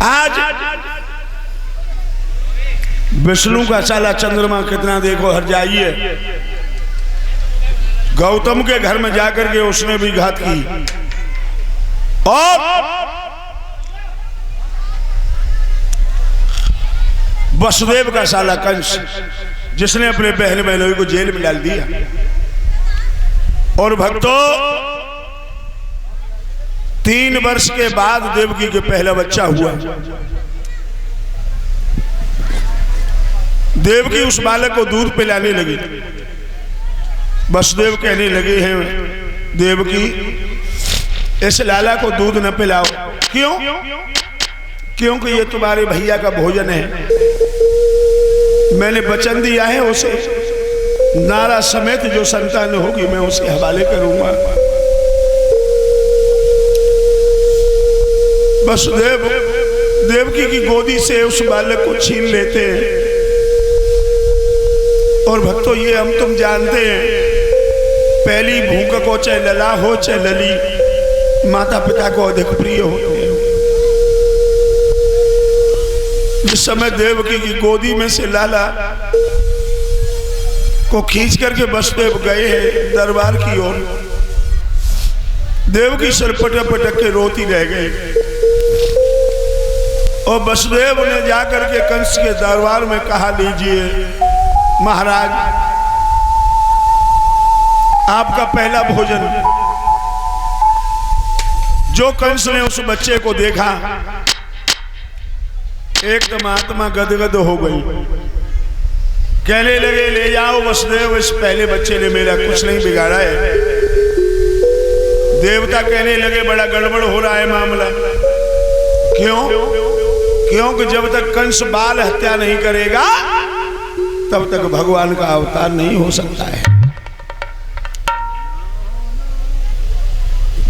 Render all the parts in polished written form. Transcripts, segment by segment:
आज विष्णु का साला चंद्रमा कितना देखो हर जाइए। गौतम के घर में जाकर के उसने भी घात की और वसुदेव का साला कंस जिसने अपने बहन बहनोई को जेल में डाल दिया। और भक्तों 3 वर्ष के बाद देवकी के पहला बच्चा हुआ। देवकी उस बालक को दूध पिलाने लगी। वसुदेव कहने लगे हैं देवकी इस लाला को दूध न पिलाओ। क्यों? क्योंकि ये तुम्हारे भैया का भोजन है। मैंने वचन दिया है उसे नारा समेत जो संतान होगी मैं उसके हवाले करूंगा। वसुदेव देवकी की गोदी से उस बालक को छीन लेते हैं। और भक्तों ये हम तुम जानते हैं पहली भूख को चाहे लला हो चाहे लली माता पिता को अधिक प्रिय होते हैं। जिस समय देवकी की गोदी में से लाला को खींच करके वसुदेव गए हैं दरबार की ओर। देवकी सिर पटक पटक के रोती रह गई। और वसुदेव ने जाकर के कंस के दरबार में कहा लीजिए महाराज आपका पहला भोजन। जो कंस ने उस बच्चे को देखा एकदम आत्मा गदगद हो गई। कहने लगे ले जाओ वसुदेव इस पहले बच्चे ने मेरा कुछ नहीं बिगाड़ा है। देवता कहने लगे बड़ा गड़बड़ हो रहा है मामला। क्यों? क्योंकि जब तक कंस बाल हत्या नहीं करेगा तब तक भगवान का अवतार नहीं हो सकता है।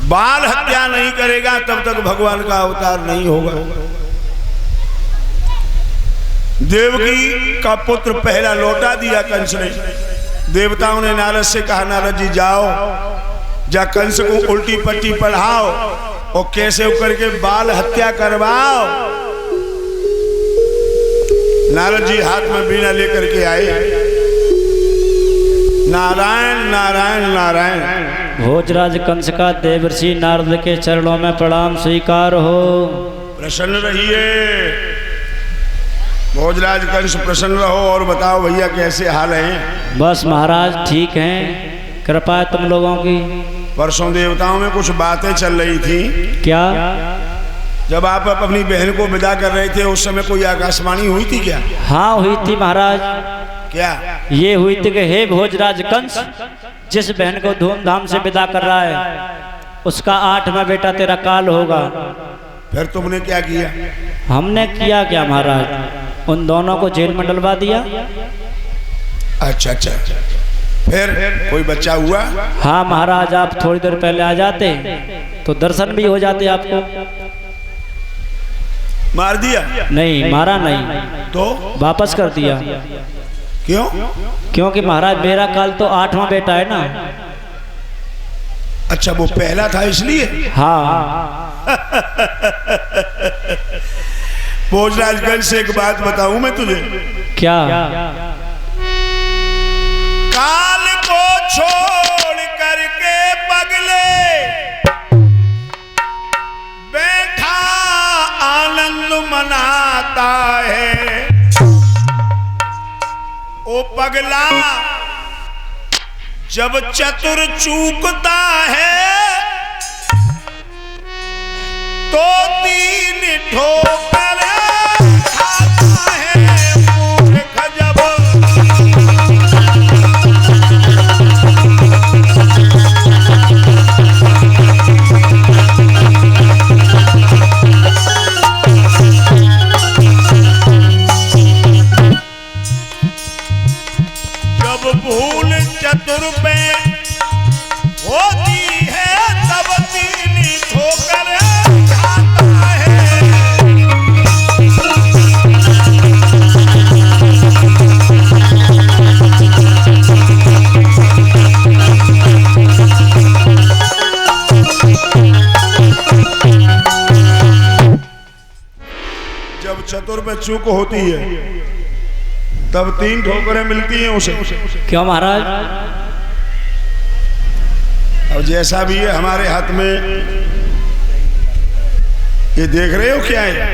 बाल हत्या नहीं करेगा तब तक भगवान का अवतार नहीं होगा। देवकी का पुत्र पहला लौटा दिया कंस ने। देवताओं ने नारद से कहा नारद जी जाओ जा कंस को उल्टी पट्टी पढ़ाओ और कैसे करके बाल हत्या करवाओ। नारद जी हाथ में वीणा लेकर के आए। नारायण नारायण नारायण। भोजराज कंस का देवर्षि नारद के चरणों में प्रणाम स्वीकार हो। प्रसन्न रहिए भोजराज कंस प्रसन्न रहो। और बताओ भैया कैसे हाल हैं? बस महाराज ठीक हैं कृपा है तुम लोगों की। परसों देवताओं में कुछ बातें चल रही थी। क्या? जब आप अपनी बहन को विदा कर रहे थे उस समय कोई आकाशवाणी हुई थी क्या? हाँ हुई थी महाराज। क्या? ये हुई थी कि हे भोजराज कंस जिस बहन को धूमधाम से विदा कर रहा है उसका 8वां बेटा तेरा काल होगा। फिर तुमने क्या किया? हमने किया क्या महाराज उन दोनों को जेल में डलवा दिया। अच्छा अच्छा फिर कोई बच्चा हुआ? हाँ महाराज आप थोड़ी देर पहले आ जाते तो दर्शन भी हो जाते आपको। मार दिया? नहीं मारा नहीं तो वापस कर दिया। क्यों? क्योंकि महाराज मेरा काल तो 8वां बेटा है ना। अच्छा वो पहला था इसलिए? हाँ। भोजराजगंज से एक बात बताऊं मैं तुझे। क्या? काल को छोड़ करके पगले बैठा आनंद मनाता है। ओ पगला जब चतुर चूकता है तो 3 ठोकर खाता है मूर्ख जब। जब भूल चतुर पे होती है तब 3 ठोकर खाता है। जब चतुर पे चूक होती है तब 3 ठोकरें मिलती हैं उसे। क्यों महाराज? अब जैसा भी है हमारे हाथ में, ये देख रहे हो क्या है?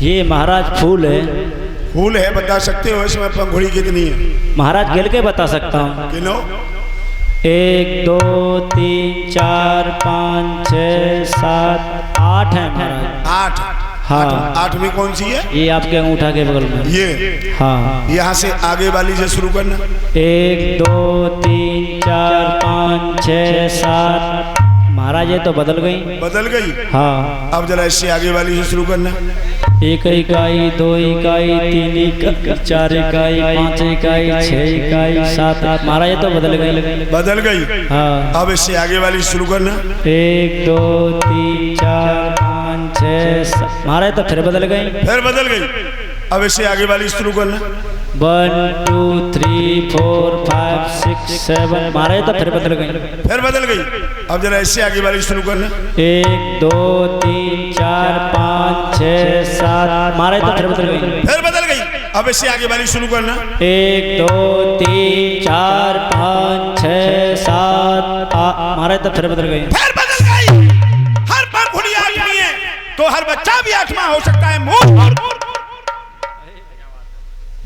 ये महाराज फूल है। फूल है, बता सकते हो इसमें पंखुड़ी कितनी है? महाराज गिल के बता सकता हूँ। किलो 1 2 3 4 5 6 7 8 है महाराज। 8? हाँ। 8वीं कौन सी है? ये आपके अंगूठा के बगल में। ये? हाँ। यहाँ से आगे वाली से शुरू करना। 1 2 3 4 5 6 7। महाराज ये तो बदल गई। बदल गई? हाँ। अब जरा इससे आगे वाली से शुरू करना। 1 इकाई 2 इकाई 3 इकाई 4 इकाई 5 इकाई 6 इकाई 7 8। महाराज ये तो बदल गई। बदल गई? हाँ। अब इससे आगे वाली शुरू करना। 1 2 3 4 5 6 7। महाराज तो फिर बदल गई। फिर बदल गई। अब इससे आगे वाली शुरू करना। 1 2 3 4 5 6 7। महाराज तो फिर बदल गई। फिर बदल गई। अब जरा इससे आगे वाली शुरू करना। 1 2 3 4 5 6 7। महाराज तो फिर बदल गई। फिर बदल गई। अब इससे आगे वाली शुरू करना। 1 2 3 4 5 6 7 8। महाराज तो फिर बदल गई। फिर बदल गई। हर पंखुड़ी 8वीं है तो हर बच्चा भी 8वां हो सकता है। मूर्ख!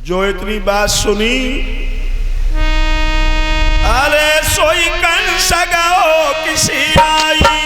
जो इतनी बात सुनी, अरे सोई कंस गाओ किसी आई।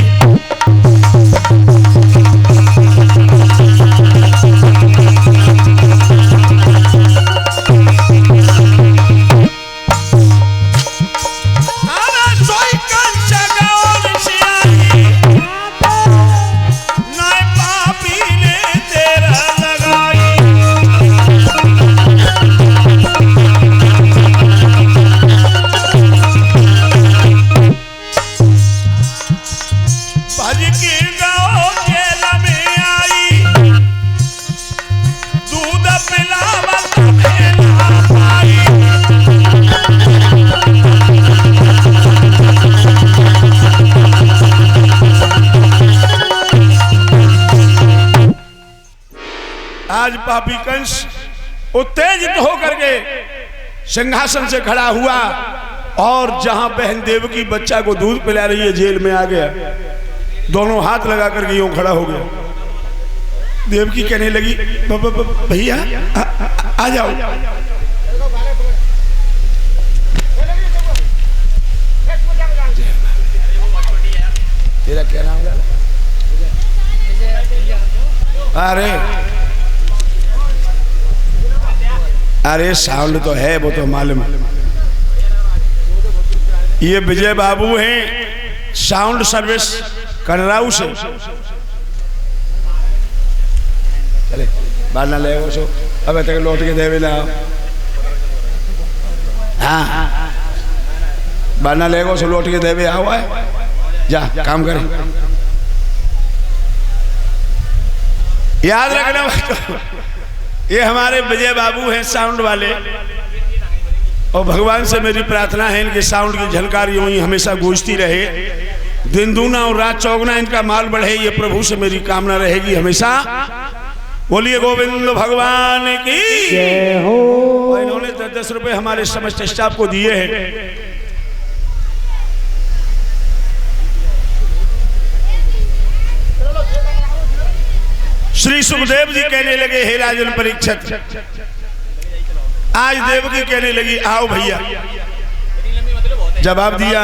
आज पापी कंस उत्तेजित होकर के सिंहासन से खड़ा हुआ और जहां बहन देवकी बच्चा को दूध पिला रही है जेल में आ गया। दोनों हाथ लगा करके यूं खड़ा हो गया। देवकी कहने लगी, भैया आ जाओ। तेरा क्या नाम है? अरे साउंड तो है, वो तो मालूम है। ये विजय बाबू हैं साउंड सर्विस कनराऊ से। चले बाहर ना ले सो, अब तक लौट के देवे ना। हाँ बाहर ना ले सो, लौट के देवे आओ है। जा काम करे। याद रखना ये हमारे विजय बाबू हैं साउंड वाले, और भगवान से मेरी प्रार्थना है इनके साउंड की झलकार यूं ही हमेशा गूंजती रहे। दिन दूना और रात चौगुना इनका माल बढ़े, ये प्रभु से मेरी कामना रहेगी हमेशा। बोलिए गोविंद भगवान की जय हो। इन्होंने 10-10 रुपए हमारे समस्त स्टाफ को दिए हैं। श्री सुखदेव जी कहने लगे, हे राजन परीक्षित। आज देवकी कहने लगी, आओ भैया। जवाब दिया,